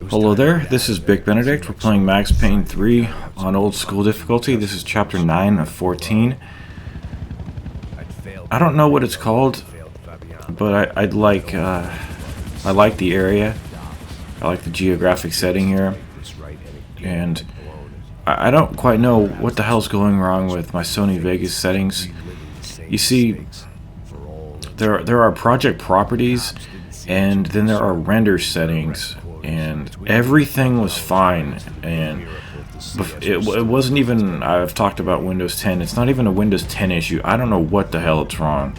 Hello there, this is Big Benedict. We're playing Max Payne 3 on old school difficulty. This is chapter 9 of 14. I don't know what it's called, but I like the area. I like the geographic setting here. And I don't quite know what the hell's going wrong with my Sony Vegas settings. You see, there are project properties, and then there are render settings, and everything was fine. And it wasn't even, I've talked about Windows 10, it's not even a Windows 10 issue. I don't know what the hell it's wrong.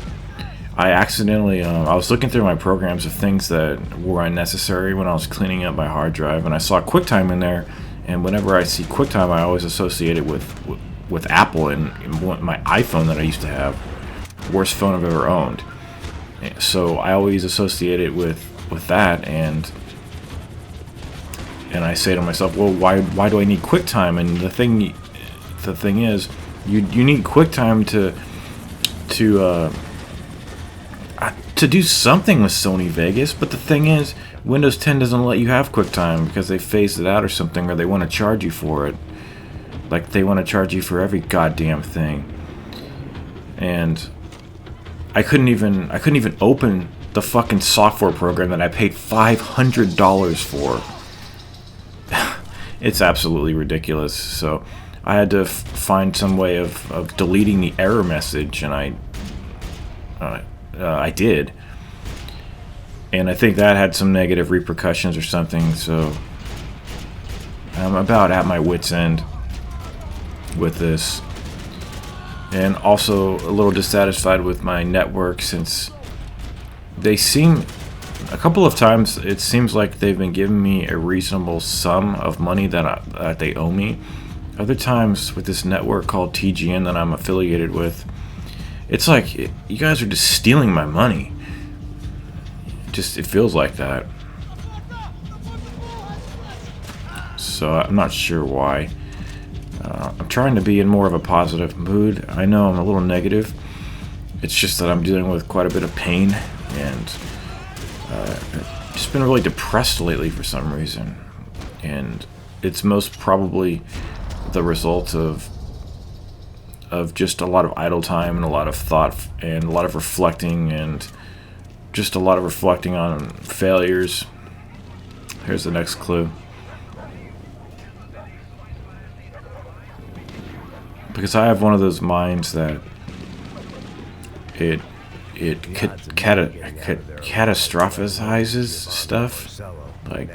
I accidentally, I was looking through my programs of things that were unnecessary when I was cleaning up my hard drive, and I saw QuickTime in there, and whenever I see QuickTime, I always associate it with Apple and my iPhone that I used to have. Worst phone I've ever owned. So I always associate it with that, and I say to myself, well, why do I need QuickTime? And the thing is, you need QuickTime to do something with Sony Vegas. But the thing is, Windows 10 doesn't let you have QuickTime because they phased it out or something, or they want to charge you for it. Like they want to charge you for every goddamn thing. And I couldn't even open the fucking software program that I paid $500 for. It's absolutely ridiculous. So I had to find some way of deleting the error message, and I did. And I think that had some negative repercussions or something, so I'm about at my wit's end with this. And also a little dissatisfied with my network, since they seem, a couple of times it seems like they've been giving me a reasonable sum of money that they owe me. Other times with this network called TGN that I'm affiliated with, it's like you guys are just stealing my money. It feels like that. So I'm not sure why. I'm trying to be in more of a positive mood. I know I'm a little negative. It's just that I'm dealing with quite a bit of pain, and just been really depressed lately for some reason. And it's most probably the result of just a lot of idle time and a lot of thought and a lot of reflecting, and just a lot of reflecting on failures. Here's the next clue. Because I have one of those minds that it catastrophizes stuff, like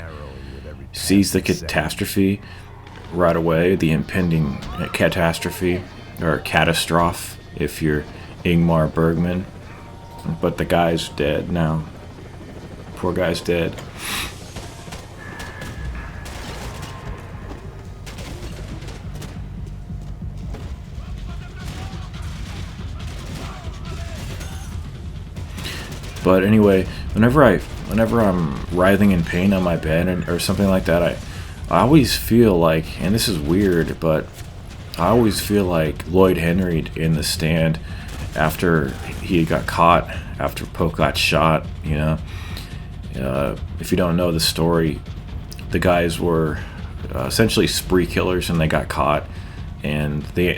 sees the catastrophe right away, the impending catastrophe, or catastrophe if you're Ingmar Bergman. But the guy's dead now. Poor guy's dead. But anyway, whenever I'm writhing in pain on my bed or something like that, I always feel like, and this is weird, but I always feel like Lloyd Henry in The Stand after he got caught, after Poke got shot, you know. If you don't know the story, the guys were essentially spree killers, and they got caught, and the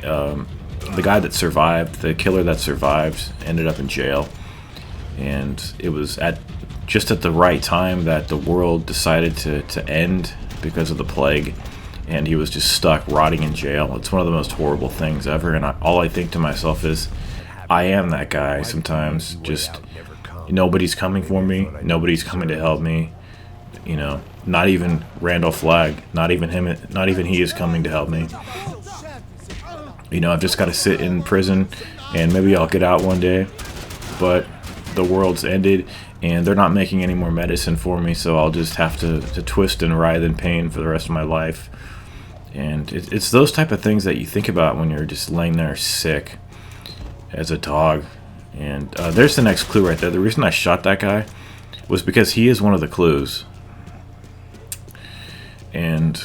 guy that survived, the killer that survived, ended up in jail. And it was just at the right time that the world decided to end because of the plague, and he was just stuck rotting in jail. It's one of the most horrible things ever, and all I think to myself is, I am that guy sometimes. Just nobody's coming for me, nobody's coming to help me, you know. Not even Randall Flagg, not even he is coming to help me. You know, I've just got to sit in prison, and maybe I'll get out one day, but the world's ended, and they're not making any more medicine for me, so I'll just have to twist and writhe in pain for the rest of my life. And it's those type of things that you think about when you're just laying there sick as a dog. And there's the next clue right there. The reason I shot that guy was because he is one of the clues. And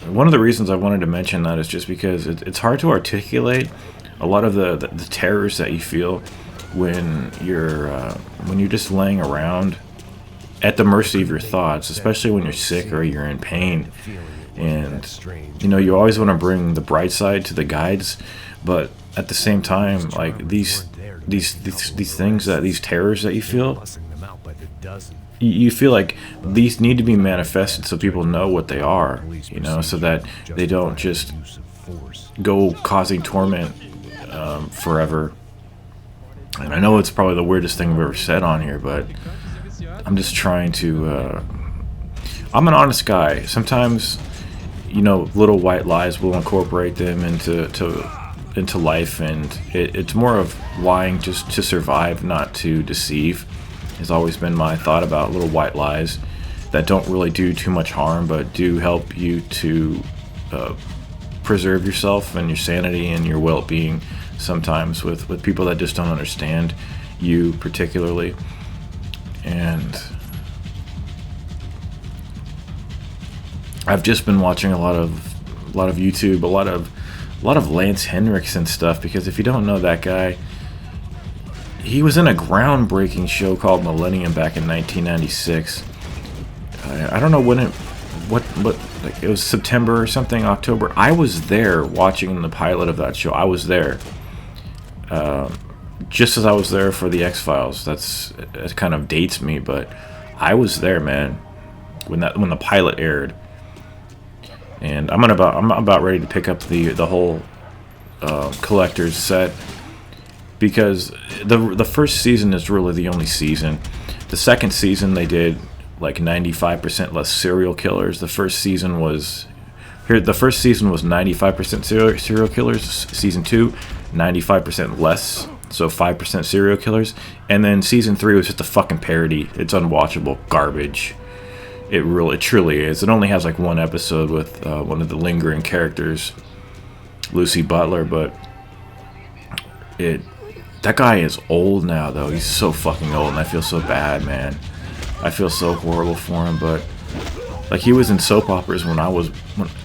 one of the reasons I wanted to mention that is just because it's hard to articulate a lot of the terrors that you feel when you're just laying around at the mercy of your thoughts, especially when you're sick or you're in pain. And you know, you always want to bring the bright side to the guides, but at the same time, like these things, that these terrors that you feel, you feel like these need to be manifested so people know what they are, you know, so that they don't just go causing torment forever. And I know it's probably the weirdest thing I've ever said on here, but I'm just trying to I'm an honest guy. Sometimes, you know, little white lies will incorporate them into life, and it's more of lying just to survive, not to deceive, has always been my thought about little white lies that don't really do too much harm, but do help you to preserve yourself and your sanity and your well-being sometimes with people that just don't understand you particularly. And I've just been watching a lot of YouTube, a lot of Lance Henriksen stuff, because if you don't know that guy, he was in a groundbreaking show called Millennium back in 1996. I don't know when what like it was September or something, October. I was there watching the pilot of that show. I was there, just as I was there for the X-Files. It kind of dates me, but I was there, man, when the pilot aired. And I'm about ready to pick up the whole collector's set, because the first season is really the only season. The second season they did like 95% less serial killers. The first season was 95% serial killers. Season 2, 95% less, so 5% serial killers. And then season 3 was just a fucking parody. It's unwatchable garbage. It truly is. It only has like one episode with one of the lingering characters, Lucy Butler, but that guy is old now, though. He's so fucking old, and I feel so bad, man. I feel so horrible for him, but like, he was in soap operas the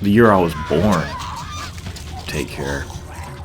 year I was born. Take care.